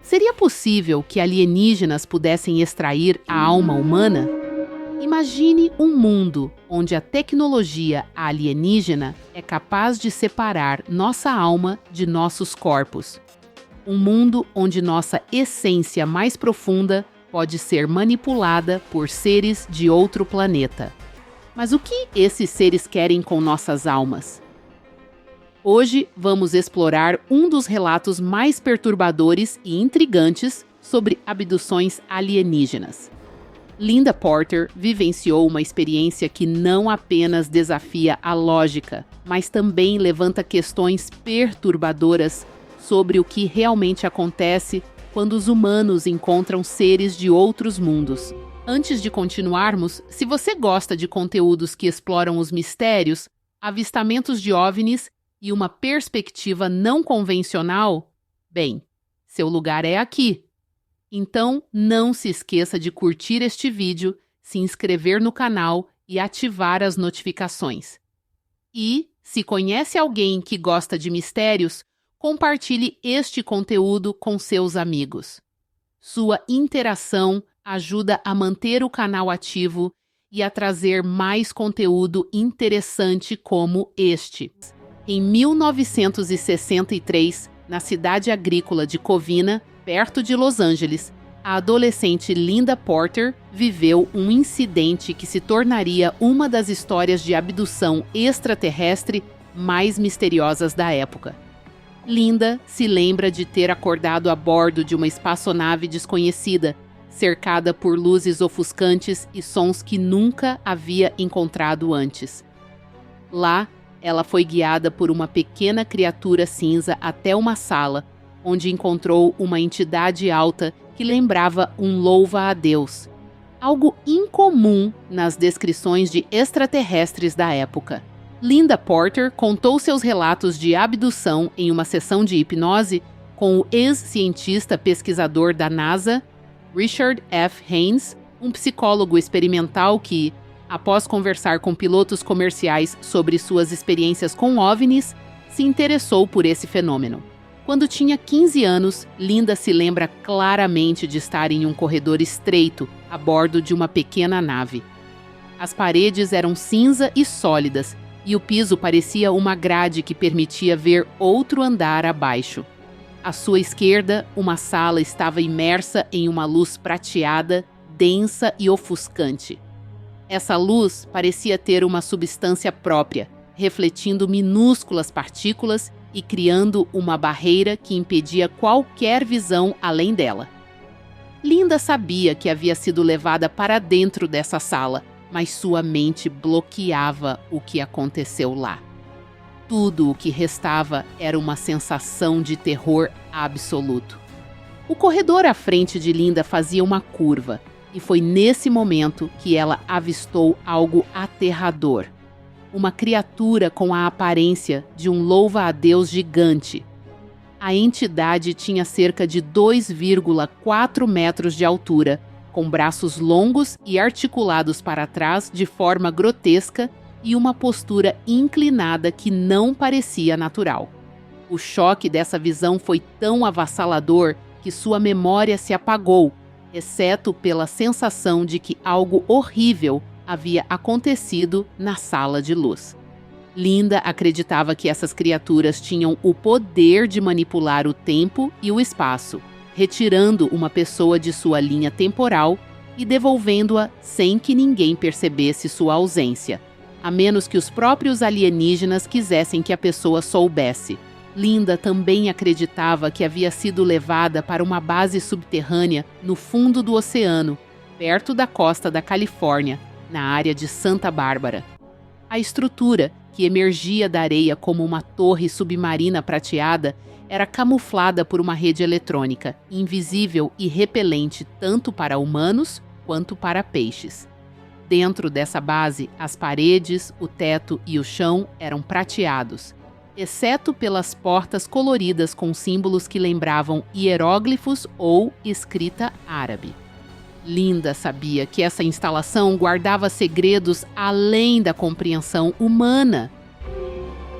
Seria possível que alienígenas pudessem extrair a alma humana? Imagine um mundo onde a tecnologia alienígena é capaz de separar nossa alma de nossos corpos. Um mundo onde nossa essência mais profunda pode ser manipulada por seres de outro planeta. Mas o que esses seres querem com nossas almas? Hoje vamos explorar um dos relatos mais perturbadores e intrigantes sobre abduções alienígenas. Linda Porter vivenciou uma experiência que não apenas desafia a lógica, mas também levanta questões perturbadoras sobre o que realmente acontece quando os humanos encontram seres de outros mundos. Antes de continuarmos, se você gosta de conteúdos que exploram os mistérios, avistamentos de OVNIs e uma perspectiva não convencional, bem, seu lugar é aqui. Então, não se esqueça de curtir este vídeo, se inscrever no canal e ativar as notificações. E, se conhece alguém que gosta de mistérios, compartilhe este conteúdo com seus amigos. Sua interação ajuda a manter o canal ativo e a trazer mais conteúdo interessante como este. Em 1963, na cidade agrícola de Covina, perto de Los Angeles, a adolescente Linda Porter viveu um incidente que se tornaria uma das histórias de abdução extraterrestre mais misteriosas da época. Linda se lembra de ter acordado a bordo de uma espaçonave desconhecida, cercada por luzes ofuscantes e sons que nunca havia encontrado antes. Lá, ela foi guiada por uma pequena criatura cinza até uma sala, onde encontrou uma entidade alta que lembrava um louva-a-Deus, algo incomum nas descrições de extraterrestres da época. Linda Porter contou seus relatos de abdução em uma sessão de hipnose com o ex-cientista pesquisador da NASA, Richard F. Haynes, um psicólogo experimental que, após conversar com pilotos comerciais sobre suas experiências com OVNIs, se interessou por esse fenômeno. Quando tinha 15 anos, Linda se lembra claramente de estar em um corredor estreito, a bordo de uma pequena nave. As paredes eram cinza e sólidas, e o piso parecia uma grade que permitia ver outro andar abaixo. À sua esquerda, uma sala estava imersa em uma luz prateada, densa e ofuscante. Essa luz parecia ter uma substância própria, refletindo minúsculas partículas e criando uma barreira que impedia qualquer visão além dela. Linda sabia que havia sido levada para dentro dessa sala, mas sua mente bloqueava o que aconteceu lá. Tudo o que restava era uma sensação de terror absoluto. O corredor à frente de Linda fazia uma curva, e foi nesse momento que ela avistou algo aterrador. Uma criatura com a aparência de um louva-a-Deus gigante. A entidade tinha cerca de 2,4 metros de altura, com braços longos e articulados para trás de forma grotesca e uma postura inclinada que não parecia natural. O choque dessa visão foi tão avassalador que sua memória se apagou, exceto pela sensação de que algo horrível havia acontecido na sala de luz. Linda acreditava que essas criaturas tinham o poder de manipular o tempo e o espaço, retirando uma pessoa de sua linha temporal e devolvendo-a sem que ninguém percebesse sua ausência, a menos que os próprios alienígenas quisessem que a pessoa soubesse. Linda também acreditava que havia sido levada para uma base subterrânea no fundo do oceano, perto da costa da Califórnia, na área de Santa Bárbara. A estrutura, que emergia da areia como uma torre submarina prateada, era camuflada por uma rede eletrônica, invisível e repelente tanto para humanos quanto para peixes. Dentro dessa base, as paredes, o teto e o chão eram prateados, exceto pelas portas coloridas com símbolos que lembravam hieróglifos ou escrita árabe. Linda sabia que essa instalação guardava segredos além da compreensão humana.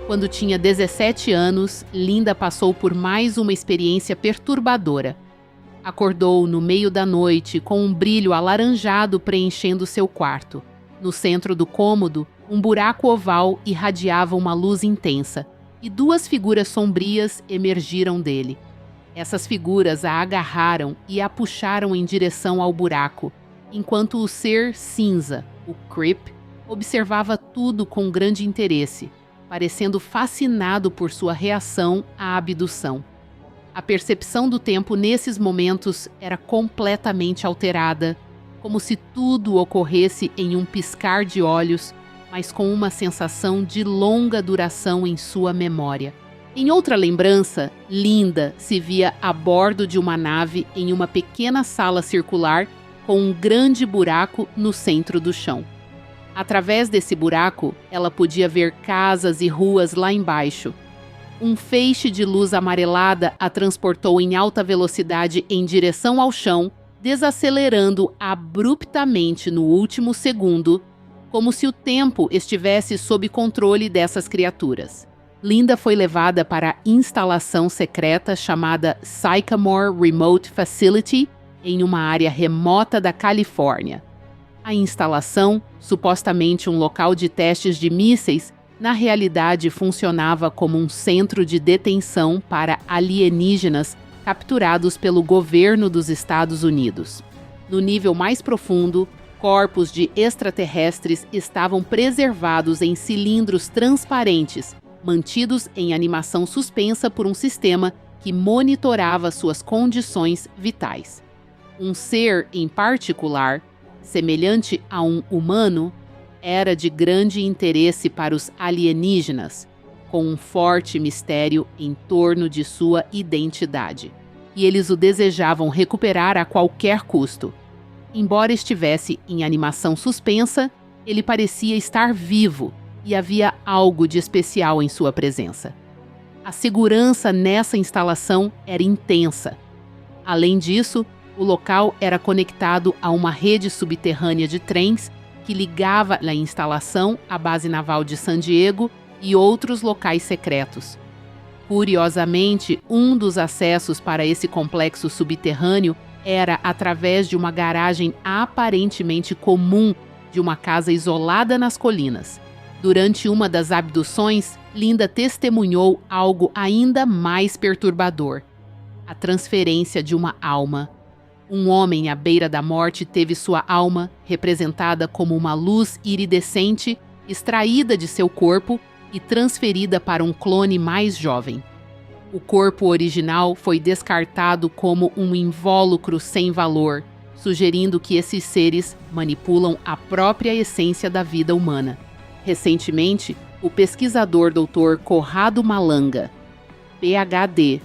Quando tinha 17 anos, Linda passou por mais uma experiência perturbadora. Acordou no meio da noite com um brilho alaranjado preenchendo seu quarto. No centro do cômodo, um buraco oval irradiava uma luz intensa, e duas figuras sombrias emergiram dele. Essas figuras a agarraram e a puxaram em direção ao buraco, enquanto o ser cinza, o Crip, observava tudo com grande interesse, parecendo fascinado por sua reação à abdução. A percepção do tempo nesses momentos era completamente alterada, como se tudo ocorresse em um piscar de olhos, mas com uma sensação de longa duração em sua memória. Em outra lembrança, Linda se via a bordo de uma nave em uma pequena sala circular com um grande buraco no centro do chão. Através desse buraco, ela podia ver casas e ruas lá embaixo. Um feixe de luz amarelada a transportou em alta velocidade em direção ao chão, desacelerando abruptamente no último segundo, como se o tempo estivesse sob controle dessas criaturas. Linda foi levada para a instalação secreta chamada Sycamore Remote Facility, em uma área remota da Califórnia. A instalação, supostamente um local de testes de mísseis, na realidade funcionava como um centro de detenção para alienígenas capturados pelo governo dos Estados Unidos. No nível mais profundo, corpos de extraterrestres estavam preservados em cilindros transparentes, mantidos em animação suspensa por um sistema que monitorava suas condições vitais. Um ser em particular, semelhante a um humano, era de grande interesse para os alienígenas, com um forte mistério em torno de sua identidade. E eles o desejavam recuperar a qualquer custo. Embora estivesse em animação suspensa, ele parecia estar vivo e havia algo de especial em sua presença. A segurança nessa instalação era intensa. Além disso, o local era conectado a uma rede subterrânea de trens que ligava a instalação à base naval de San Diego e outros locais secretos. Curiosamente, um dos acessos para esse complexo subterrâneo era através de uma garagem aparentemente comum de uma casa isolada nas colinas. Durante uma das abduções, Linda testemunhou algo ainda mais perturbador: a transferência de uma alma. Um homem à beira da morte teve sua alma, representada como uma luz iridescente, extraída de seu corpo e transferida para um clone mais jovem. O corpo original foi descartado como um invólucro sem valor, sugerindo que esses seres manipulam a própria essência da vida humana. Recentemente, o pesquisador Dr. Corrado Malanga, PhD,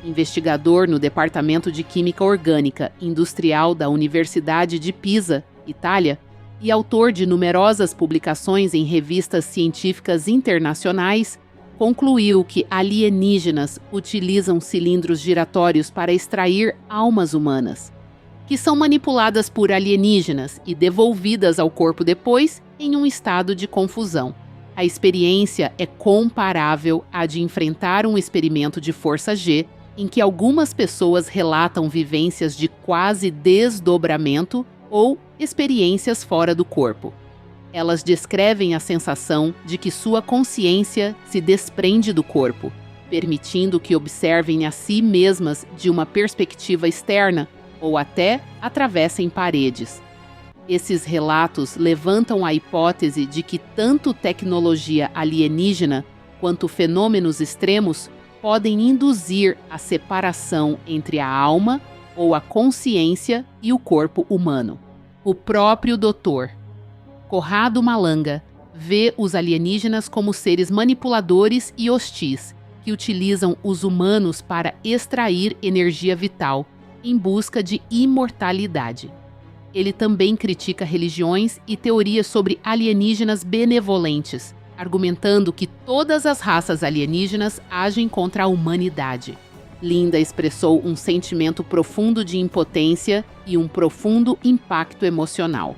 investigador no Departamento de Química Orgânica Industrial da Universidade de Pisa, Itália, e autor de numerosas publicações em revistas científicas internacionais, concluiu que alienígenas utilizam cilindros giratórios para extrair almas humanas, que são manipuladas por alienígenas e devolvidas ao corpo depois em um estado de confusão. A experiência é comparável à de enfrentar um experimento de força G, em que algumas pessoas relatam vivências de quase desdobramento ou experiências fora do corpo. Elas descrevem a sensação de que sua consciência se desprende do corpo, permitindo que observem a si mesmas de uma perspectiva externa ou até atravessem paredes. Esses relatos levantam a hipótese de que tanto tecnologia alienígena quanto fenômenos extremos podem induzir a separação entre a alma ou a consciência e o corpo humano. O próprio Dr. Corrado Malanga vê os alienígenas como seres manipuladores e hostis, que utilizam os humanos para extrair energia vital, em busca de imortalidade. Ele também critica religiões e teorias sobre alienígenas benevolentes, argumentando que todas as raças alienígenas agem contra a humanidade. Linda expressou um sentimento profundo de impotência e um profundo impacto emocional.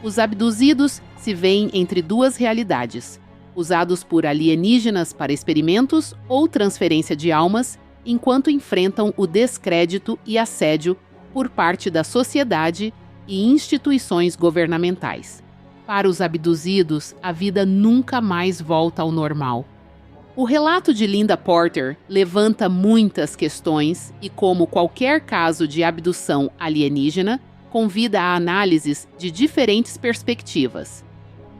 Os abduzidos se veem entre duas realidades: usados por alienígenas para experimentos ou transferência de almas, enquanto enfrentam o descrédito e assédio por parte da sociedade e instituições governamentais. Para os abduzidos, a vida nunca mais volta ao normal. O relato de Linda Porter levanta muitas questões e, como qualquer caso de abdução alienígena, convida a análises de diferentes perspectivas.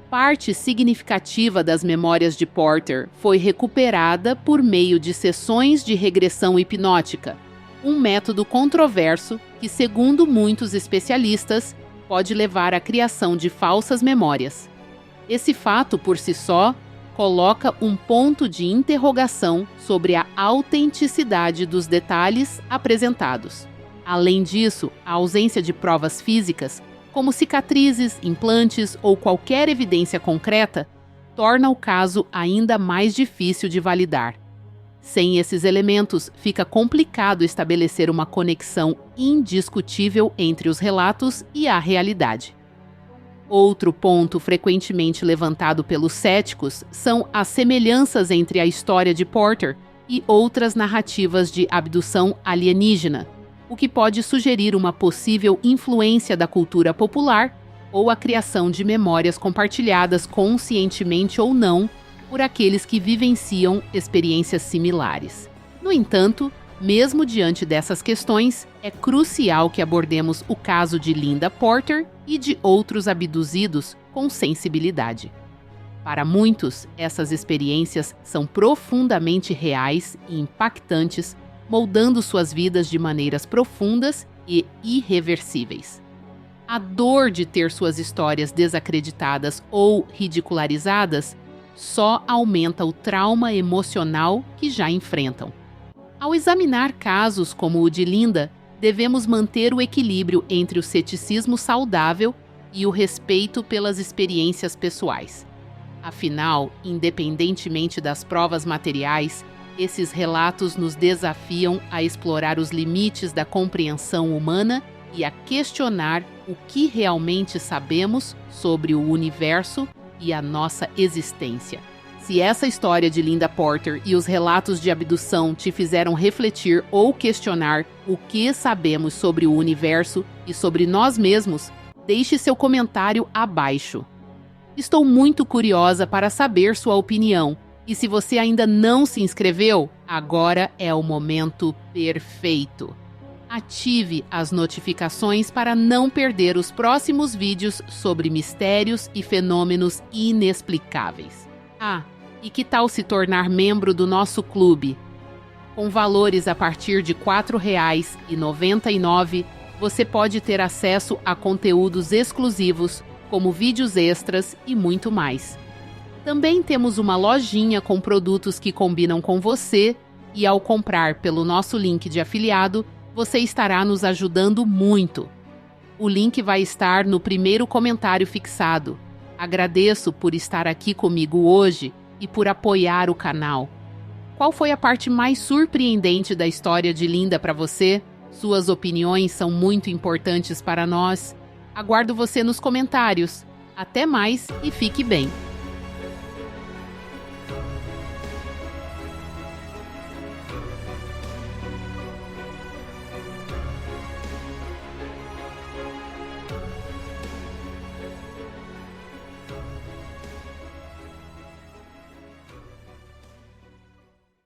Parte significativa das memórias de Porter foi recuperada por meio de sessões de regressão hipnótica, um método controverso que, segundo muitos especialistas, pode levar à criação de falsas memórias. Esse fato, por si só, coloca um ponto de interrogação sobre a autenticidade dos detalhes apresentados. Além disso, a ausência de provas físicas, como cicatrizes, implantes ou qualquer evidência concreta, torna o caso ainda mais difícil de validar. Sem esses elementos, fica complicado estabelecer uma conexão indiscutível entre os relatos e a realidade. Outro ponto frequentemente levantado pelos céticos são as semelhanças entre a história de Porter e outras narrativas de abdução alienígena, o que pode sugerir uma possível influência da cultura popular ou a criação de memórias compartilhadas conscientemente ou não por aqueles que vivenciam experiências similares. No entanto, mesmo diante dessas questões, é crucial que abordemos o caso de Linda Porter e de outros abduzidos com sensibilidade. Para muitos, essas experiências são profundamente reais e impactantes, moldando suas vidas de maneiras profundas e irreversíveis. A dor de ter suas histórias desacreditadas ou ridicularizadas só aumenta o trauma emocional que já enfrentam. Ao examinar casos como o de Linda, devemos manter o equilíbrio entre o ceticismo saudável e o respeito pelas experiências pessoais. Afinal, independentemente das provas materiais, esses relatos nos desafiam a explorar os limites da compreensão humana e a questionar o que realmente sabemos sobre o universo e a nossa existência. Se essa história de Linda Porter e os relatos de abdução te fizeram refletir ou questionar o que sabemos sobre o universo e sobre nós mesmos, deixe seu comentário abaixo. Estou muito curiosa para saber sua opinião. E se você ainda não se inscreveu, agora é o momento perfeito. Ative as notificações para não perder os próximos vídeos sobre mistérios e fenômenos inexplicáveis. E que tal se tornar membro do nosso clube? Com valores a partir de R$ 4,99, você pode ter acesso a conteúdos exclusivos, como vídeos extras e muito mais. Também temos uma lojinha com produtos que combinam com você e, ao comprar pelo nosso link de afiliado, você estará nos ajudando muito. O link vai estar no primeiro comentário fixado. Agradeço por estar aqui comigo hoje e por apoiar o canal. Qual foi a parte mais surpreendente da história de Linda para você? Suas opiniões são muito importantes para nós. Aguardo você nos comentários. Até mais e fique bem!